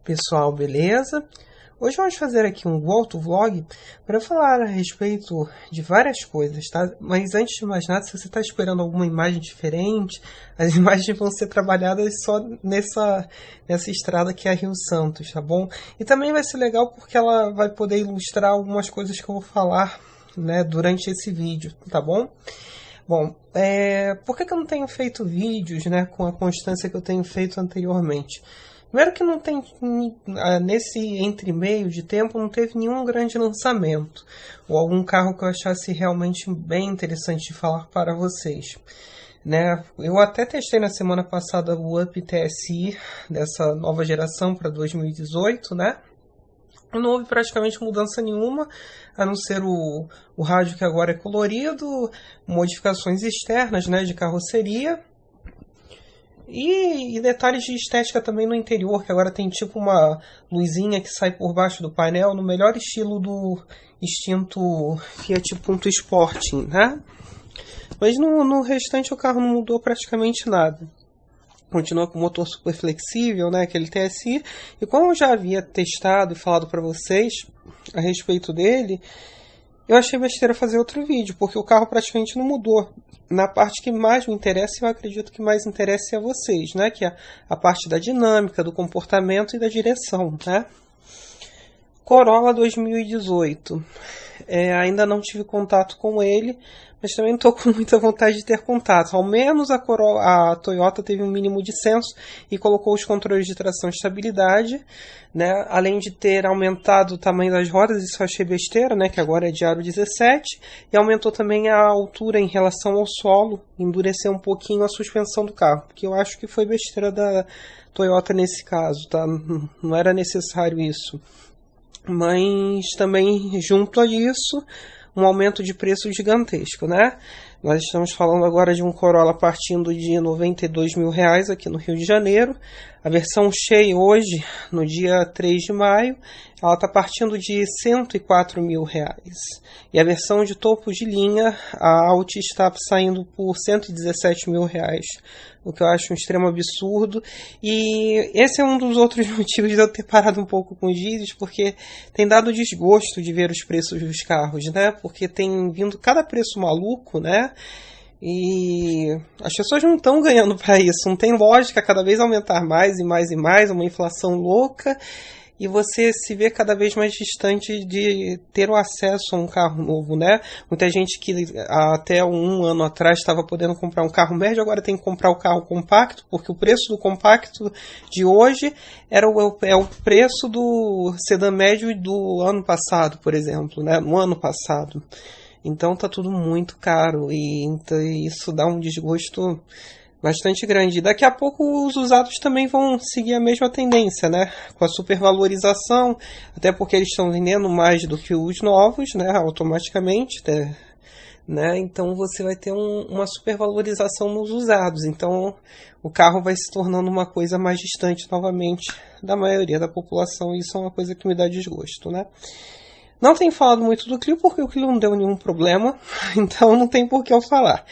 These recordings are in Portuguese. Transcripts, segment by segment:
Pessoal, beleza? Hoje vamos fazer aqui um autovlog para falar a respeito de várias coisas, tá? Mas antes de mais nada, se você está esperando alguma imagem diferente, as imagens vão ser trabalhadas só nessa estrada que é a Rio Santos, tá bom? E também vai ser legal porque ela vai poder ilustrar algumas coisas que eu vou falar, né, durante esse vídeo, tá bom? Bom, por que eu não tenho feito vídeos, né, com a constância que eu tenho feito anteriormente? Primeiro que não tem, nesse entre-meio de tempo, não teve nenhum grande lançamento, ou algum carro que eu achasse realmente bem interessante de falar para vocês. Né? Eu até testei na semana passada o Up TSI dessa nova geração para 2018, né? Não houve praticamente mudança nenhuma, a não ser o rádio que agora é colorido, modificações externas, né, de carroceria. E detalhes de estética também no interior, que agora tem tipo uma luzinha que sai por baixo do painel, no melhor estilo do extinto Fiat Punto Sporting, né? Mas no restante o carro não mudou praticamente nada. Continua com o motor super flexível, né, aquele TSI. E como eu já havia testado e falado para vocês a respeito dele, eu achei besteira fazer outro vídeo, porque o carro praticamente não mudou. Na parte que mais me interessa, eu acredito que mais interessa a vocês, né? Que é a parte da dinâmica, do comportamento e da direção, né? Corolla 2018. Ainda não tive contato com ele, mas também não estou com muita vontade de ter contato. Ao menos a Toyota teve um mínimo de senso e colocou os controles de tração e estabilidade, né? Além de ter aumentado o tamanho das rodas, isso eu achei besteira, né? Que agora é de aro 17, e aumentou também a altura em relação ao solo, endureceu um pouquinho a suspensão do carro, que eu acho que foi besteira da Toyota nesse caso, tá? Não era necessário isso. Mas também, junto a isso, um aumento de preço gigantesco, né? Nós estamos falando agora de um Corolla partindo de R$92 mil aqui no Rio de Janeiro. A versão cheia hoje, no dia 3 de maio, ela está partindo de R$104 mil. E a versão de topo de linha, a Alti, está saindo por R$117 mil. O que eu acho um extremo absurdo. E esse é um dos outros motivos de eu ter parado um pouco com os vídeos, porque tem dado desgosto de ver os preços dos carros, né? Porque tem vindo cada preço maluco, né? E as pessoas não estão ganhando para isso. Não tem lógica cada vez aumentar mais e mais e mais, uma inflação louca. E você se vê cada vez mais distante de ter o acesso a um carro novo, né? Muita gente que até um ano atrás estava podendo comprar um carro médio, agora tem que comprar o carro compacto, porque o preço do compacto de hoje é o preço do sedã médio do ano passado, por exemplo, né? No ano passado. Então tá tudo muito caro e então, isso dá um desgosto bastante grande. Daqui a pouco os usados também vão seguir a mesma tendência, né? Com a supervalorização, até porque eles estão vendendo mais do que os novos, né? Automaticamente, né? Então você vai ter uma supervalorização nos usados. Então o carro vai se tornando uma coisa mais distante novamente da maioria da população. E isso é uma coisa que me dá desgosto, né? Não tenho falado muito do Clio porque o Clio não deu nenhum problema, então não tem por que eu falar.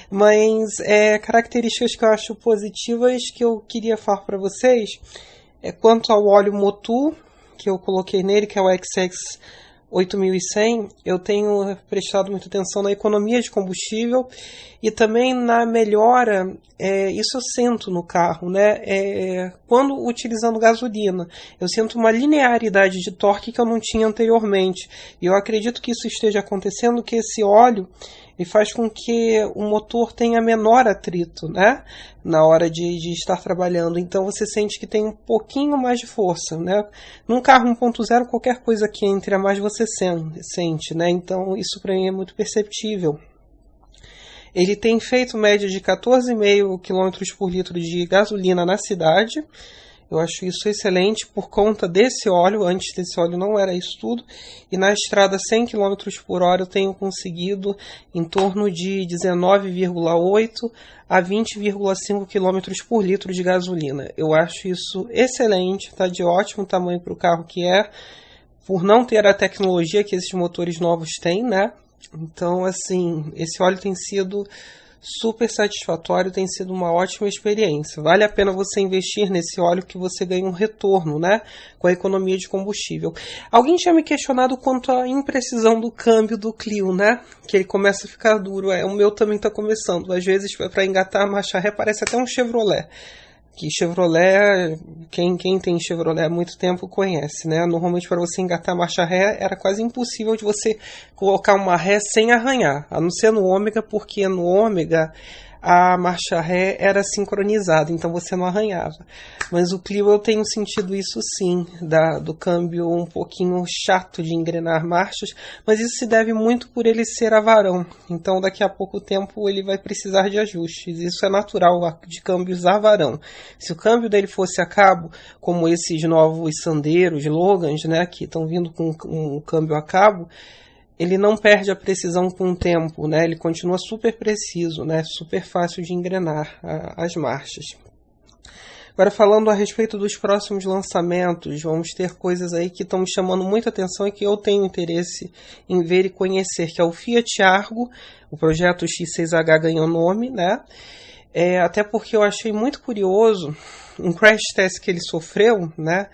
Mas características que eu acho positivas que eu queria falar para vocês quanto ao óleo Motu que eu coloquei nele, que é o XX 8100, eu tenho prestado muita atenção na economia de combustível e também na melhora, isso eu sinto no carro, né? Quando utilizando gasolina, eu sinto uma linearidade de torque que eu não tinha anteriormente. E eu acredito que isso esteja acontecendo, que esse óleo ele faz com que o motor tenha menor atrito, né? Na hora de estar trabalhando. Então você sente que tem um pouquinho mais de força, né? Num carro 1.0, qualquer coisa que entre a mais você sente, né? Então isso para mim é muito perceptível. Ele tem feito média de 14,5 km por litro de gasolina na cidade. Eu acho isso excelente por conta desse óleo. Antes desse óleo não era isso tudo. E na estrada 100 km por hora eu tenho conseguido em torno de 19,8 a 20,5 km por litro de gasolina. Eu acho isso excelente, está de ótimo tamanho para o carro que é, por não ter a tecnologia que esses motores novos têm, né? Então, assim, esse óleo tem sido super satisfatório, tem sido uma ótima experiência. Vale a pena você investir nesse óleo que você ganha um retorno, né, com a economia de combustível. Alguém tinha me questionado quanto à imprecisão do câmbio do Clio, né, que ele começa a ficar duro. O meu também está começando. Às vezes, para engatar a marcha ré, parece até um Chevrolet. Que Chevrolet, quem tem Chevrolet há muito tempo conhece, né? Normalmente para você engatar a marcha ré era quase impossível de você colocar uma ré sem arranhar, a não ser no Ômega, porque no Ômega a marcha ré era sincronizada, então você não arranhava. Mas o Clio eu tenho sentido isso sim, do câmbio um pouquinho chato de engrenar marchas, mas isso se deve muito por ele ser avarão, então daqui a pouco tempo ele vai precisar de ajustes, isso é natural de câmbios avarão. Se o câmbio dele fosse a cabo, como esses novos Sandeiros, Logans, né, que estão vindo com um câmbio a cabo, ele não perde a precisão com o tempo, né? Ele continua super preciso, né? Super fácil de engrenar as marchas. Agora, falando a respeito dos próximos lançamentos, vamos ter coisas aí que estão me chamando muita atenção e que eu tenho interesse em ver e conhecer, que é o Fiat Argo, o projeto X6H ganhou nome, né? Até porque eu achei muito curioso um crash test que ele sofreu, né?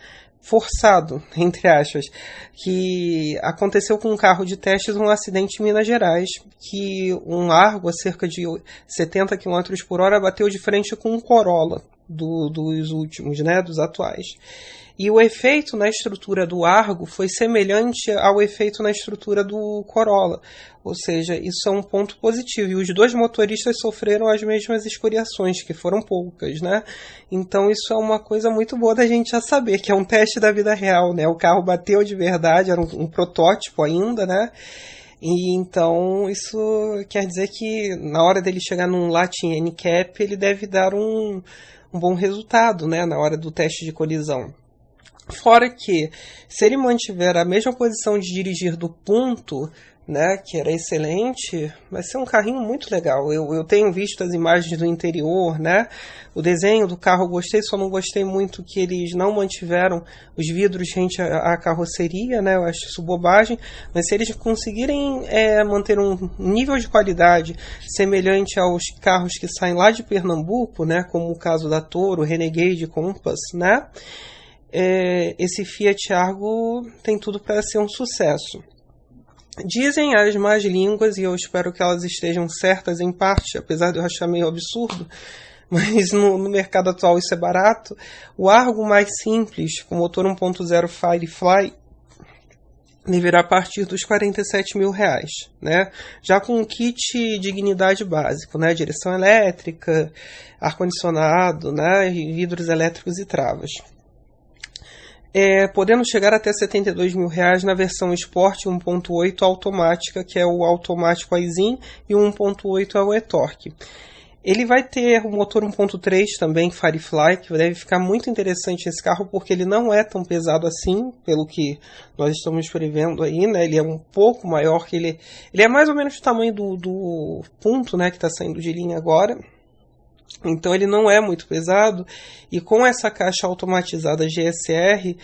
Forçado, entre aspas, que aconteceu com um carro de testes um acidente em Minas Gerais, que um Argo a cerca de 70 km por hora bateu de frente com um Corolla dos últimos, né, dos atuais. E o efeito na estrutura do Argo foi semelhante ao efeito na estrutura do Corolla. Ou seja, isso é um ponto positivo. E os dois motoristas sofreram as mesmas escoriações, que foram poucas, né? Então isso é uma coisa muito boa da gente já saber, que é um teste da vida real, né? O carro bateu de verdade, era um protótipo ainda, né? E então isso quer dizer que na hora dele chegar num Latin NCAP, ele deve dar um bom resultado, né? Na hora do teste de colisão. Fora que, se ele mantiver a mesma posição de dirigir do Punto, né, que era excelente, vai ser um carrinho muito legal. Eu tenho visto as imagens do interior, né, o desenho do carro eu gostei, só não gostei muito que eles não mantiveram os vidros rente à carroceria, né, eu acho isso bobagem, mas se eles conseguirem manter um nível de qualidade semelhante aos carros que saem lá de Pernambuco, né, como o caso da Toro, Renegade, Compass, né, esse Fiat Argo tem tudo para ser um sucesso. Dizem as más línguas, e eu espero que elas estejam certas em parte, apesar de eu achar meio absurdo, mas no mercado atual isso é barato, o Argo mais simples, com motor 1.0 Firefly, deverá partir dos R$47 mil, né? Já com um kit dignidade básico, né? Direção elétrica, ar-condicionado, né? Vidros elétricos e travas. Podendo chegar até R$72 mil na versão Sport 1.8 automática, que é o automático iZin, e o 1.8 é o e-Torque. Ele vai ter o motor 1.3 também, Firefly, que deve ficar muito interessante esse carro, porque ele não é tão pesado assim, pelo que nós estamos prevendo aí, né? Ele é um pouco maior, que ele é mais ou menos o tamanho do Punto, né, que está saindo de linha agora. Então ele não é muito pesado, e com essa caixa automatizada GSR,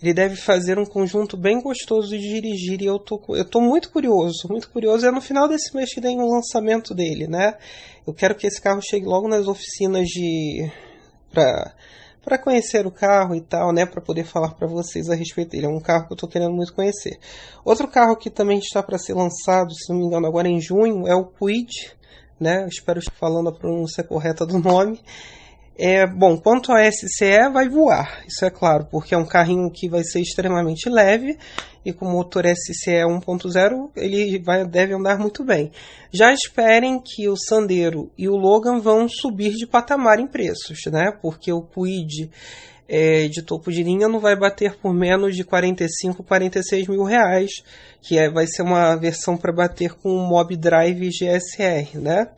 ele deve fazer um conjunto bem gostoso de dirigir, e eu tô muito curioso, é no final desse mês que tem o lançamento dele, né? Eu quero que esse carro chegue logo nas oficinas para conhecer o carro e tal, né, para poder falar para vocês a respeito dele. É um carro que eu estou querendo muito conhecer. Outro carro que também está para ser lançado, se não me engano, agora em junho, é o Kwid, né? Eu espero estar falando a pronúncia correta do nome. Bom, quanto a SCE, vai voar, isso é claro, porque é um carrinho que vai ser extremamente leve, e com o motor SCE 1.0 ele deve andar muito bem. Já esperem que o Sandero e o Logan vão subir de patamar em preços, né? Porque o Kwid de topo de linha não vai bater por menos de 45, 46 mil reais, que vai ser uma versão para bater com o Mob Drive GSR, né?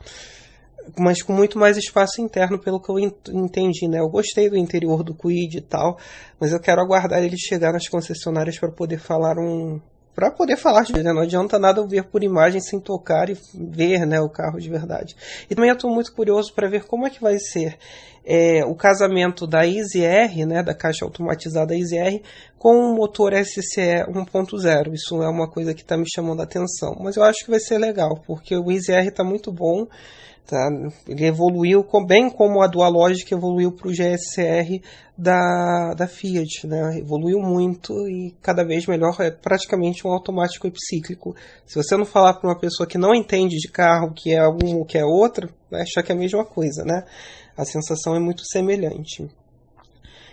Mas com muito mais espaço interno, pelo que eu entendi, né? Eu gostei do interior do Kwid e tal, mas eu quero aguardar ele chegar nas concessionárias para poder falar de verdade, né? Não adianta nada eu ver por imagem sem tocar e ver, né, o carro de verdade. E também eu estou muito curioso para ver como é que vai ser o casamento da Easy R, né, da caixa automatizada Easy R, com o motor SCE 1.0. Isso é uma coisa que está me chamando a atenção, mas eu acho que vai ser legal, porque o Easy R está muito bom, Tá? Ele evoluiu bem como a Dualogic evoluiu para o GSR da Fiat, né? Evoluiu muito e cada vez melhor, é praticamente um automático epicíclico. Se você não falar para uma pessoa que não entende de carro que é um ou que é outro, vai achar que é a mesma coisa, né? A sensação é muito semelhante.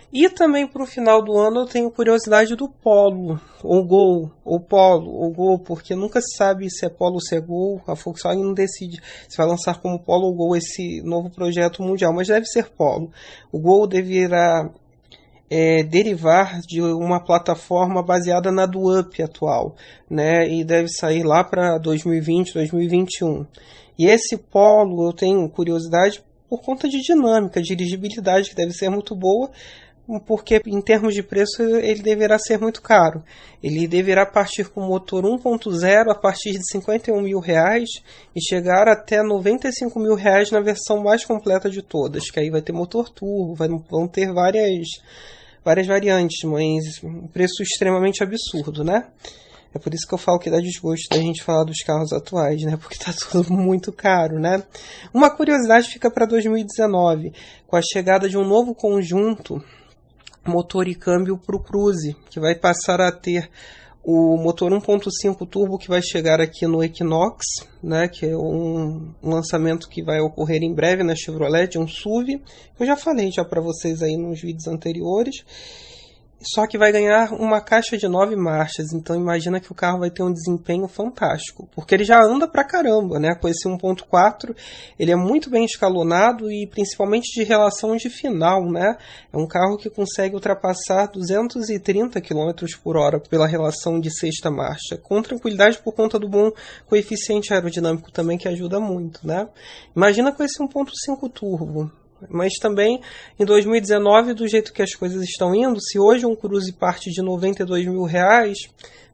E também para o final do ano eu tenho curiosidade do Polo, ou Gol, ou Polo, ou Gol, porque nunca se sabe se é Polo ou se é Gol. A Volkswagen não decide se vai lançar como Polo ou Gol esse novo projeto mundial, mas deve ser Polo. O Gol deverá derivar de uma plataforma baseada na do Up atual, né? E deve sair lá para 2020, 2021. E esse Polo eu tenho curiosidade por conta de dinâmica, de dirigibilidade, que deve ser muito boa, porque em termos de preço ele deverá ser muito caro. Ele deverá partir com motor 1.0 a partir de R$51 mil e chegar até R$95 mil na versão mais completa de todas, que aí vai ter motor turbo, vão ter várias variantes, mas um preço extremamente absurdo, né? É por isso que eu falo que dá desgosto da gente falar dos carros atuais, né? Porque tá tudo muito caro, né? Uma curiosidade fica para 2019, com a chegada de um novo conjunto motor e câmbio para o Cruze, que vai passar a ter o motor 1.5 turbo que vai chegar aqui no Equinox, né, que é um lançamento que vai ocorrer em breve na Chevrolet, um SUV, que eu já falei para vocês aí nos vídeos anteriores. Só que vai ganhar uma caixa de 9 marchas, então imagina que o carro vai ter um desempenho fantástico, porque ele já anda pra caramba, né? Com esse 1.4, ele é muito bem escalonado e principalmente de relação de final, né? É um carro que consegue ultrapassar 230 km por hora pela relação de sexta marcha, com tranquilidade por conta do bom coeficiente aerodinâmico também, que ajuda muito, né? Imagina com esse 1.5 turbo. Mas também em 2019, do jeito que as coisas estão indo, se hoje um Cruze parte de R$92 mil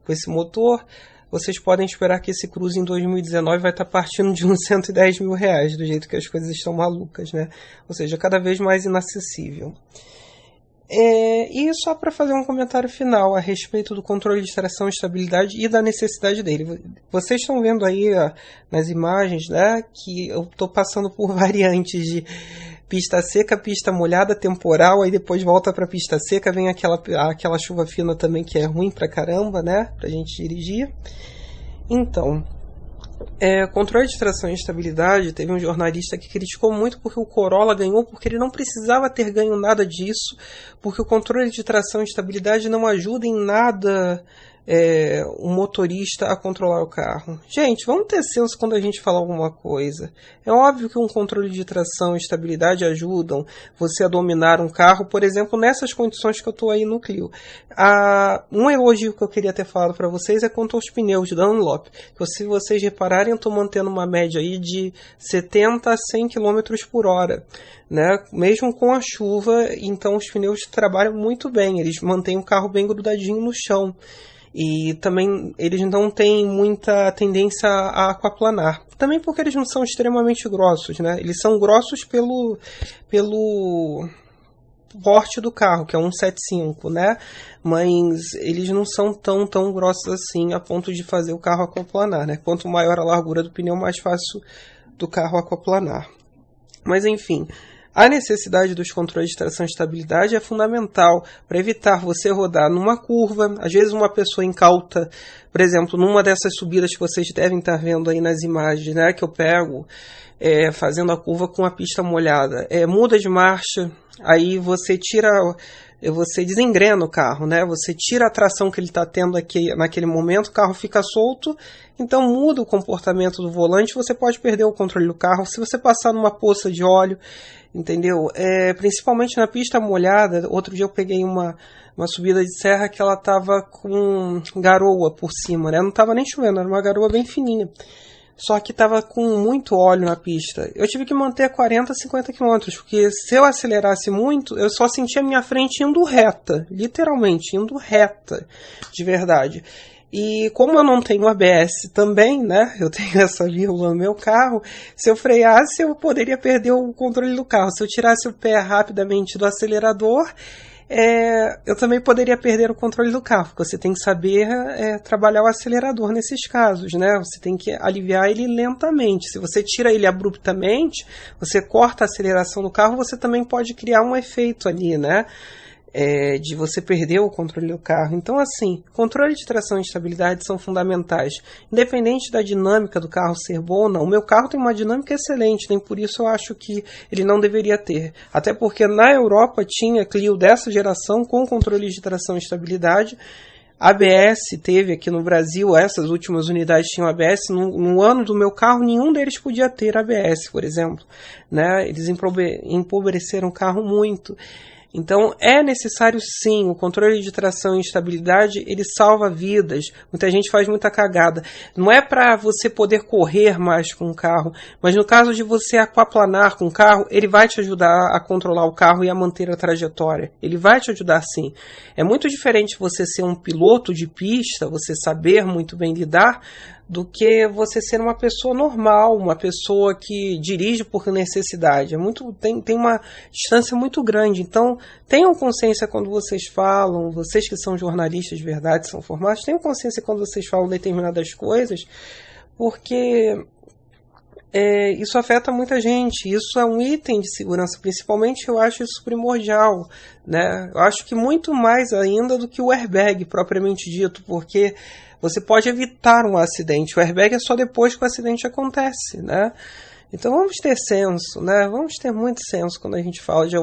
com esse motor, vocês podem esperar que esse Cruze em 2019 vai estar partindo de uns R$110 mil, do jeito que as coisas estão malucas, né? Ou seja, cada vez mais inacessível. E só para fazer um comentário final a respeito do controle de tração e estabilidade e da necessidade dele. Vocês estão vendo aí nas imagens, né, que eu estou passando por variantes de pista seca, pista molhada, temporal, aí depois volta para pista seca, vem aquela chuva fina também que é ruim pra caramba, né, pra gente dirigir. Então, controle de tração e estabilidade, teve um jornalista que criticou muito porque o Corolla ganhou, porque ele não precisava ter ganho nada disso, porque o controle de tração e estabilidade não ajuda em nada o motorista a controlar o carro. Gente, vamos ter senso quando a gente fala alguma coisa. É óbvio que um controle de tração e estabilidade ajudam você a dominar um carro, por exemplo, nessas condições que eu estou aí no Clio. Um elogio que eu queria ter falado para vocês é quanto aos pneus da Dunlop. Se vocês repararem, eu estou mantendo uma média aí de 70 a 100 km por hora. Né? Mesmo com a chuva, então os pneus trabalham muito bem, eles mantêm o carro bem grudadinho no chão. E também eles não têm muita tendência a aquaplanar. Também porque eles não são extremamente grossos, né? Eles são grossos pelo porte do carro, que é um 1.75, né? Mas eles não são tão grossos assim a ponto de fazer o carro aquaplanar, né? Quanto maior a largura do pneu, mais fácil do carro aquaplanar. Mas enfim, a necessidade dos controles de tração e estabilidade é fundamental para evitar você rodar numa curva. Às vezes uma pessoa incauta, por exemplo, numa dessas subidas que vocês devem estar vendo aí nas imagens, né, que eu pego, fazendo a curva com a pista molhada. Muda de marcha, aí você desengrena o carro, né? Você tira a tração que ele está tendo aqui naquele momento, o carro fica solto, então muda o comportamento do volante, você pode perder o controle do carro. Se você passar numa poça de óleo, entendeu? Principalmente na pista molhada. Outro dia eu peguei uma subida de serra que ela estava com garoa por cima, né? Não estava nem chovendo, era uma garoa bem fininha. Só que estava com muito óleo na pista. Eu tive que manter 40, 50 km, porque se eu acelerasse muito, eu só sentia a minha frente indo reta, literalmente, indo reta, de verdade. E como eu não tenho ABS também, né, eu tenho essa vírgula no meu carro, se eu freasse, eu poderia perder o controle do carro. Se eu tirasse o pé rapidamente do acelerador, eu também poderia perder o controle do carro, porque você tem que saber trabalhar o acelerador nesses casos, né? Você tem que aliviar ele lentamente. Se você tira ele abruptamente, você corta a aceleração do carro, você também pode criar um efeito ali, né? De você perder o controle do carro. Então, assim, controle de tração e estabilidade são fundamentais. Independente da dinâmica do carro ser boa ou não. O meu carro tem uma dinâmica excelente, nem por isso eu acho que ele não deveria ter. Até porque na Europa tinha Clio dessa geração com controle de tração e estabilidade. ABS teve aqui no Brasil, essas últimas unidades tinham ABS. No ano do meu carro, nenhum deles podia ter ABS, por exemplo, né? Eles empobreceram o carro muito. Então, é necessário sim, o controle de tração e estabilidade, ele salva vidas. Muita gente faz muita cagada. Não é para você poder correr mais com o carro, mas no caso de você aquaplanar com o carro, ele vai te ajudar a controlar o carro e a manter a trajetória. Ele vai te ajudar sim. É muito diferente você ser um piloto de pista, você saber muito bem lidar, do que você ser uma pessoa normal, uma pessoa que dirige por necessidade. Tem uma distância muito grande. Então, tenham consciência quando vocês falam, vocês que são jornalistas de verdade, são formados, tenham consciência quando vocês falam determinadas coisas, porque isso afeta muita gente. Isso é um item de segurança, principalmente eu acho isso primordial, né? Eu acho que muito mais ainda do que o airbag propriamente dito, porque você pode evitar um acidente. O airbag é só depois que o acidente acontece, né? Então vamos ter senso, né? Vamos ter muito senso quando a gente fala de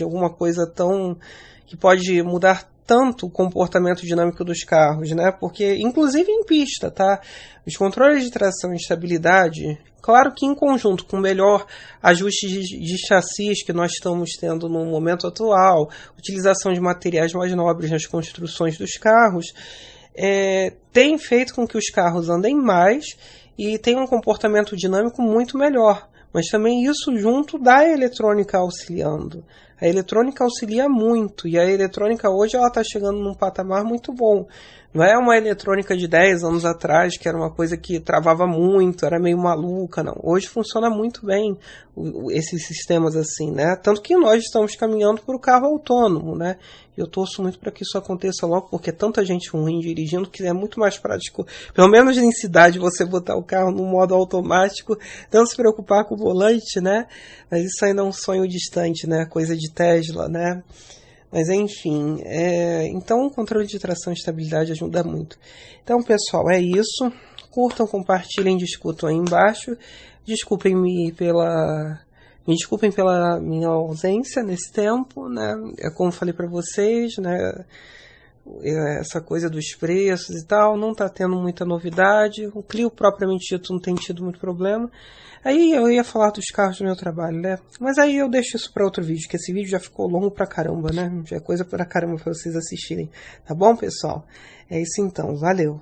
alguma coisa tão que pode mudar tanto o comportamento dinâmico dos carros, né? Porque, inclusive em pista, tá? Os controles de tração e estabilidade, claro que em conjunto com o melhor ajuste de chassis que nós estamos tendo no momento atual, utilização de materiais mais nobres nas construções dos carros, tem feito com que os carros andem mais e tenham um comportamento dinâmico muito melhor. Mas também isso junto da eletrônica auxiliando. A eletrônica auxilia muito e a eletrônica hoje ela está chegando num patamar muito bom. Não é uma eletrônica de 10 anos atrás, que era uma coisa que travava muito, era meio maluca, não. Hoje funciona muito bem esses sistemas assim, né? Tanto que nós estamos caminhando para o carro autônomo, né? Eu torço muito para que isso aconteça logo, porque é tanta gente ruim dirigindo que é muito mais prático, pelo menos em cidade, você botar o carro no modo automático, não se preocupar com o volante, né? Mas isso ainda é um sonho distante, né? Coisa de Tesla, né? Mas enfim, então o controle de tração e estabilidade ajuda muito. Então, pessoal, é isso. Curtam, compartilhem, discutam aí embaixo. Me desculpem pela minha ausência nesse tempo, né? Como falei para vocês, né? Essa coisa dos preços e tal, não está tendo muita novidade. O Clio propriamente dito não tem tido muito problema. Aí eu ia falar dos carros do meu trabalho, né? Mas aí eu deixo isso para outro vídeo, que esse vídeo já ficou longo pra caramba, né? Já é coisa pra caramba para vocês assistirem. Tá bom, pessoal? É isso então, valeu!